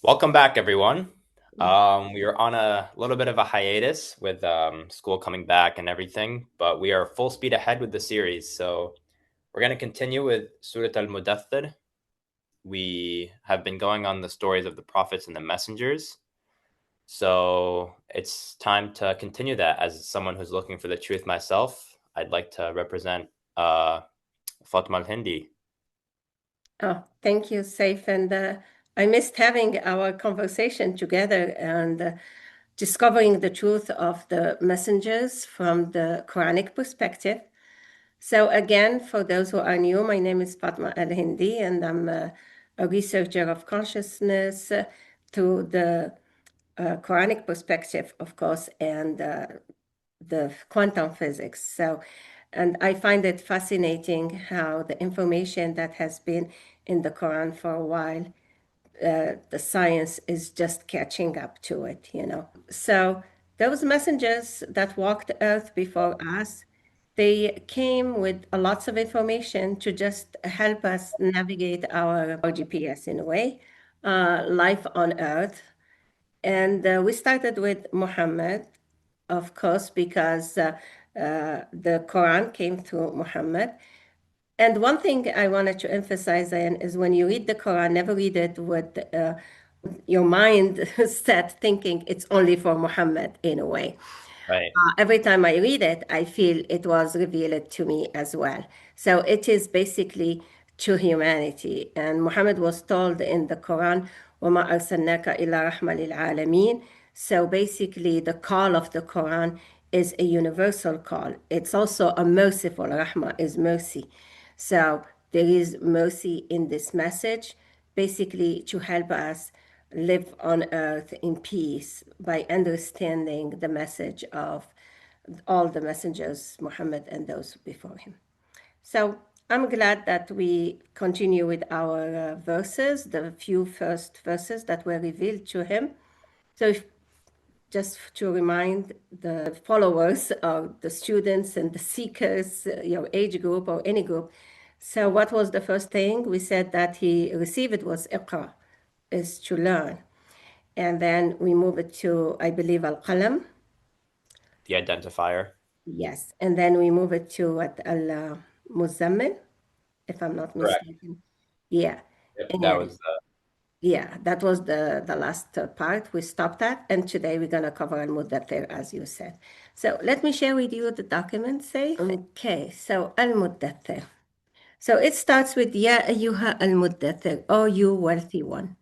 Welcome back, everyone. We are on a little bit of a hiatus with school coming back and everything, but we are full speed ahead with the series. So we're going to continue with Surah Al-Mudaththir. We have been going on the stories of the prophets and the messengers. So it's time to continue that. As someone who's looking for the truth myself, I'd like to represent Fatima Al-Hindi. Oh, thank you, Saif. And I missed having our conversation together and discovering the truth of the messengers from the Quranic perspective. So again, for those who are new, my name is Fatima El-Hindi, and I'm a researcher of consciousness through the Quranic perspective, of course, and the quantum physics. And I find it fascinating how the information that has been in the Quran for a while, the science is just catching up to it. So those messengers that walked the earth before us, they came with lots of information to just help us navigate our GPS in a way, life on earth. And we started with Muhammad, of course, because the Quran came through Muhammad. And one thing I wanted to emphasize, Ian, is when you read the Quran, never read it with your mind set thinking it's only for Muhammad in a way. Right. Every time I read it, I feel it was revealed to me as well. So it is basically to humanity. And Muhammad was told in the Quran, وَمَا أَرْسَلْنَاكَ إِلَّا رَحْمَةً لِلْعَالَمِينَ. So basically, the call of the Quran is a universal call. It's also a merciful, rahmah is mercy. So there is mercy in this message, basically to help us live on earth in peace by understanding the message of all the messengers, Muhammad and those before him. So I'm glad that we continue with our verses, the few first verses that were revealed to him. So just to remind the followers or the students and the seekers, your age group or any group. So what was the first thing? We said that he received was Iqra, is to learn. And then we move it to, I believe, Al-Qalam. The identifier. Yes. And then we move it to what Al-Muzammil, if I'm not Correct. mistaken. Yeah. Yep, that And was yeah, that was the last part. We stopped at, and today we're gonna cover Al-Muddathir, as you said. So let me share with you the document, say. Okay, so Al-Muddathir. So it starts with Ya ayyuha al-muddathir, oh you wealthy one.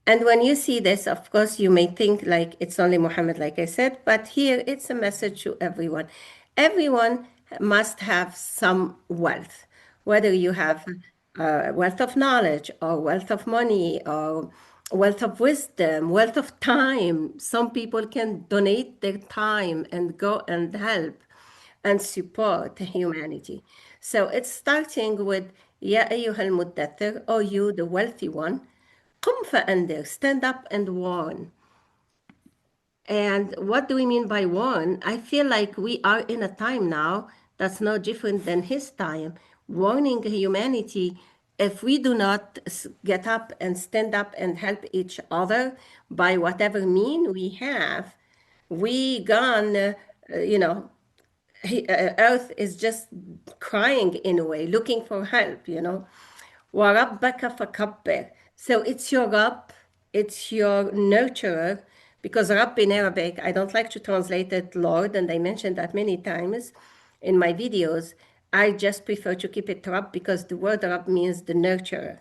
And when you see this, of course, you may think like it's only Muhammad, like I said, but here it's a message to everyone. Everyone must have some wealth, whether you have wealth of knowledge or wealth of money or wealth of wisdom, wealth of time. Some people can donate their time and go and help and support humanity. So it's starting with Ya ayyuhal muddathir, oh you, the wealthy one. قم فأنذر, stand up and warn. And what do we mean by warn? I feel like we are in a time now that's no different than his time, warning humanity if we do not get up and stand up and help each other by whatever mean we have, we gone, you know, earth is just crying in a way, looking for help. وَرَبَّكَ فَكَبِّرْ. So it's your Rabb, it's your nurturer, because Rabb in Arabic, I don't like to translate it Lord, and I mentioned that many times in my videos. I just prefer to keep it Rabb because the word Rabb means the nurturer,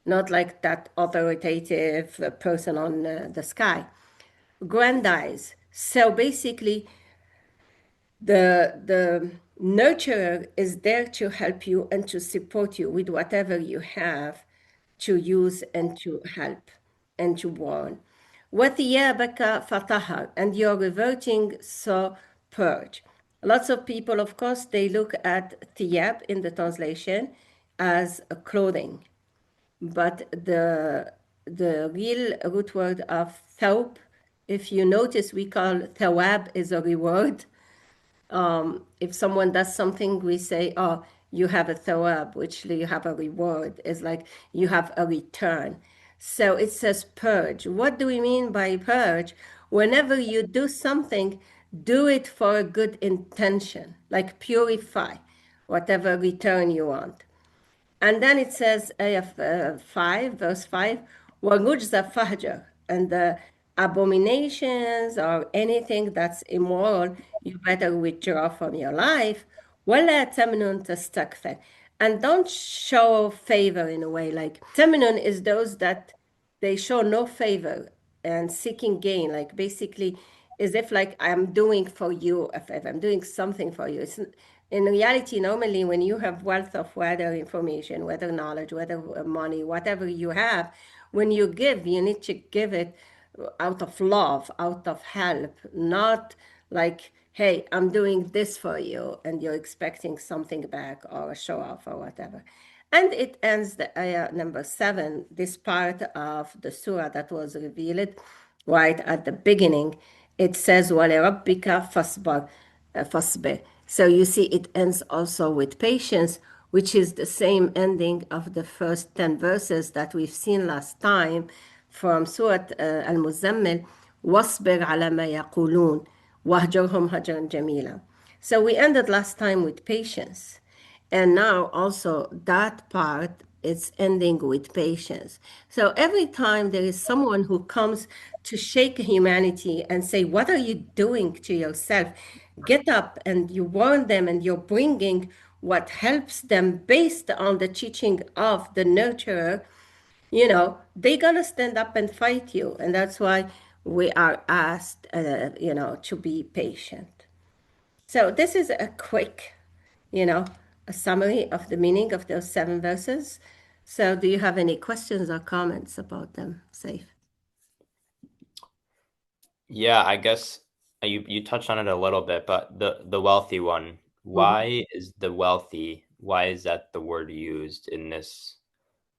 not like that authoritative person on the sky. Grandize. So basically, the nurturer is there to help you and to support you with whatever you have to use and to help and to warn. وَثِيَابَكَ فَطَهَّرْ, and you're reverting, so purge. Lots of people, of course, they look at thiyab in the translation as a clothing, but the real root word of thawb, if you notice, we call thawab is a reward. If someone does something, we say, oh, you have a thawab, which you have a reward. It's like you have a return. So it says purge. What do we mean by purge? Whenever you do something, do it for a good intention, like purify whatever return you want. And then it says, ayah 5, verse 5, وَرُجْزَ فَهْجَرْ. And the abominations or anything that's immoral, you better withdraw from your life. وَلَا تَمْنُن تَسْتَكْثِرْ. And don't show favor in a way. Like teminun is those that they show no favor and seeking gain. Like basically, as if like I'm doing for you a favor, I'm doing something for you. It's in reality, normally when you have wealth of whether information, whether knowledge, whether money, whatever you have, when you give, you need to give it out of love, out of help, not like, hey, I'm doing this for you and you're expecting something back or a show off or whatever. And it ends the ayah number 7, this part of the surah that was revealed right at the beginning. It says, وَلِرَبِّكَ فَاصْبِرْ فَاصْبِرْ. So you see, it ends also with patience, which is the same ending of the first 10 verses that we've seen last time from Surah Al-Muzammil, وَاصْبِرْ عَلَى مَا يَقُولُونَ وَهْجُرْهُمْ هَجْرًا جَمِيلًا. So we ended last time with patience. And now also that part is ending with patience. So every time there is someone who comes to shake humanity and say, what are you doing to yourself? Get up, and you warn them and you're bringing what helps them based on the teaching of the nurturer, they're going to stand up and fight you. And that's why we are asked, to be patient. So this is a quick, you know, a summary of the meaning of those 7 verses. So do you have any questions or comments about them, Saif? Yeah, I guess you touched on it a little bit, but the wealthy one, why is the wealthy, why is that the word used in this?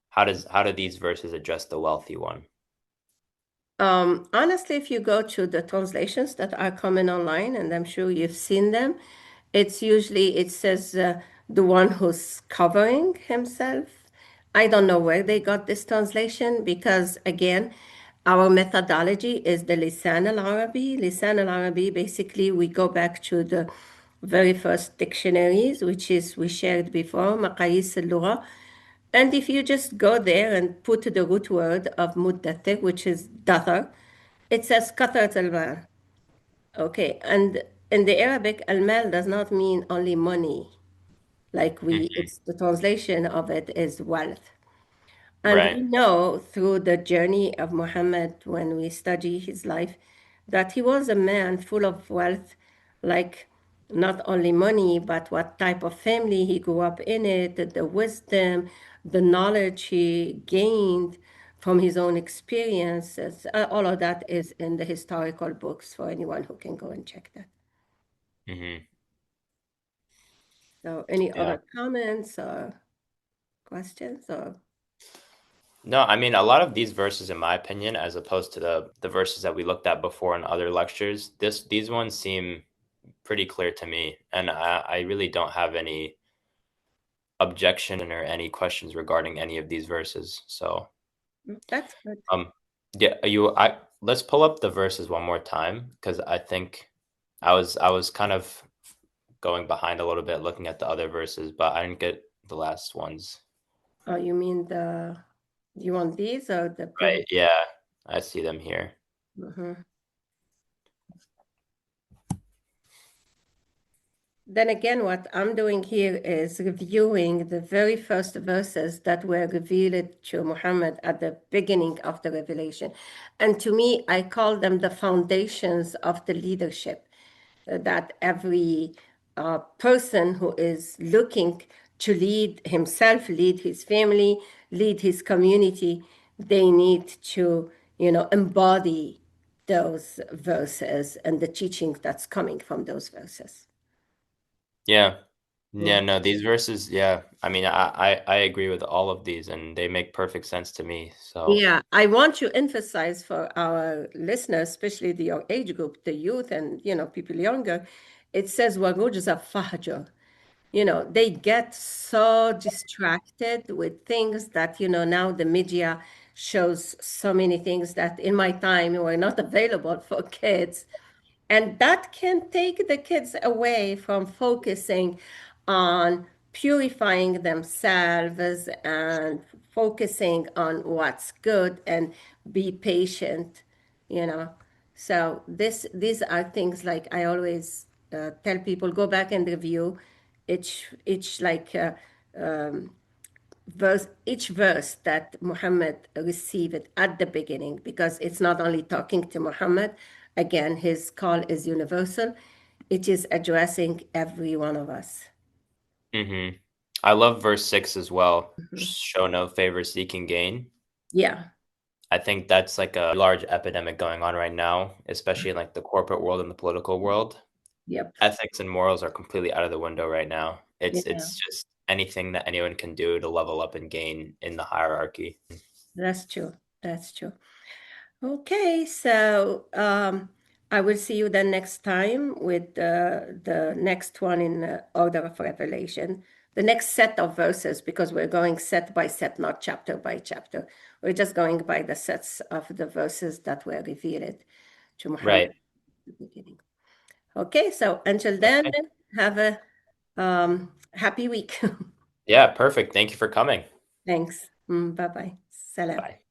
How do these verses address the wealthy one? Honestly, if you go to the translations that are common online, and I'm sure you've seen them, it's usually, it says the one who's covering himself. I don't know where they got this translation because, again, our methodology is the Lisan al-Arabi. Lisan al-Arabi, basically, we go back to the very first dictionaries, which is we shared before, Maqayis al-Lugha. And if you just go there and put the root word of muddatir, which is dathar, it says katrat al-mal. Okay, and in the Arabic, al-mal does not mean only money. Like Mhm. it's the translation of it is wealth. And we Right. know through the journey of Muhammad, when we study his life, that he was a man full of wealth, like not only money, but what type of family he grew up in it, the wisdom, the knowledge he gained from his own experiences. All of that is in the historical books for anyone who can go and check that. Hmm. So, any Yeah. other comments or questions or? No, I mean a lot of these verses, in my opinion, as opposed to the verses that we looked at before in other lectures, these ones seem pretty clear to me, and I really don't have any objection or any questions regarding any of these verses. So, That's good. um, yeah, you I let's pull up the verses one more time because I think I was kind of going behind a little bit looking at the other verses, but I didn't get the last ones. Oh, you mean do you want these or the Right. previous? Yeah, I see them here. Mhm. Then again, what I'm doing here is reviewing the very first verses that were revealed to Muhammad at the beginning of the revelation. And to me, I call them the foundations of the leadership that every person who is looking to lead himself, lead his family, lead his community, they need to, embody those verses and the teaching that's coming from those verses. Yeah. Yeah. Yeah, no, these verses, yeah. I mean, I agree with all of these and they make perfect sense to me. So, Yeah, I want to emphasize for our listeners, especially the young age group, the youth and people younger, it says وَرُجْزَ فَهْجُرْ. They get so distracted with things that now the media shows so many things that in my time were not available for kids. And that can take the kids away from focusing on purifying themselves and focusing on what's good and be patient, you know. So these are things like I always tell people, go back and review each like verse, each verse that Muhammad received at the beginning, because it's not only talking to Muhammad. Again, his call is universal. It is addressing every one of us. Mm-hmm. I love verse 6 as well. Mhm. Show no favor, seeking gain. Yeah. I think that's like a large epidemic going on right now, especially in like the corporate world and the political world. Yep. Ethics and morals are completely out of the window right now. Yeah. It's just anything that anyone can do to level up and gain in the hierarchy. That's true. That's true. Okay, so I will see you then next time with the next one in order of revelation, the next set of verses, because we're going set by set, not chapter by chapter. We're just going by the sets of the verses that were revealed to Muhammad Right. at the beginning. Okay, so until then, Okay. have a happy week. Yeah, perfect. Thank you for coming. Thanks. Bye bye. Salam. Bye.